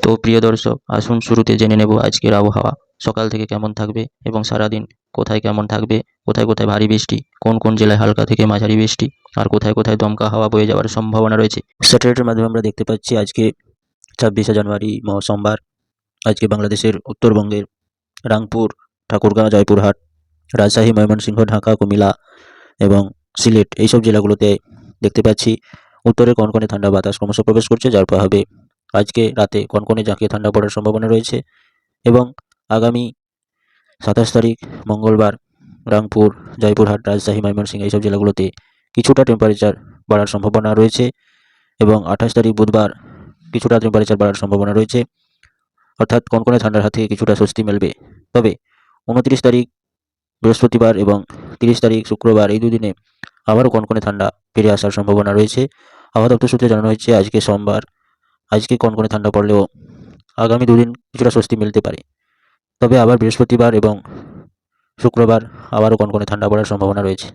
তো প্রিয় দর্শক, আসুন শুরুতে জেনে নেব আজকের আবহাওয়া সকাল থেকে কেমন থাকবে এবং সারাদিন কোথায় কেমন থাকবে, কোথায় কোথায় ভারী বৃষ্টি, কোন কোন জেলায় হালকা থেকে মাঝারি বৃষ্টি, আর কোথায় কোথায় দমকা হাওয়া বয়ে যাওয়ার সম্ভাবনা রয়েছে। স্যাটেলাইটের মাধ্যমে আমরা দেখতে পাচ্ছি আজকে 26শে জানুয়ারি সোমবার। আজকে বাংলাদেশের উত্তরবঙ্গের রাংপুর, ঠাকুরগাঁও, জয়পুরহাট, রাজশাহী, ময়মনসিংহ, ঢাকা, কুমিল্লা এবং সিলেট এইসব জেলাগুলোতে দেখতে পাচ্ছি উত্তরে কনকনে ঠান্ডা বাতাস ক্রমশ প্রবেশ করছে, যার প্রভাবে আজকে রাতে কনকনে ঝাঁকিয়ে ঠান্ডা পড়ার সম্ভাবনা রয়েছে। এবং আগামী 27 তারিখ মঙ্গলবার রাংপুর, জয়পুরহাট, রাজশাহী, ময়মনসিংহ এইসব জেলাগুলোতে কিছুটা টেম্পারেচার বাড়ার সম্ভাবনা রয়েছে এবং 28 তারিখ বুধবার কিছুটা টেম্পারেচার বাড়ার সম্ভাবনা রয়েছে, অর্থাৎ কনকনে ঠান্ডার হাত থেকে কিছুটা স্বস্তি মিলবে। তবে 29 তারিখ বৃহস্পতিবার এবং 30 তারিখ শুক্রবার এই দুদিনে আবারও কনকনে ঠান্ডা ফিরে আসার সম্ভাবনা রয়েছে। আবহাওয়া দপ্তর সূত্রে জানানো হয়েছে আজকে সোমবার, আজকে কনকনে ঠান্ডা পড়লেও আগামী দুদিন কিছুটা স্বস্তি মিলতে পারে। তবে আবার বৃহস্পতিবার এবং শুক্রবার আবারও কনকনে ঠান্ডা পড়ার সম্ভাবনা রয়েছে।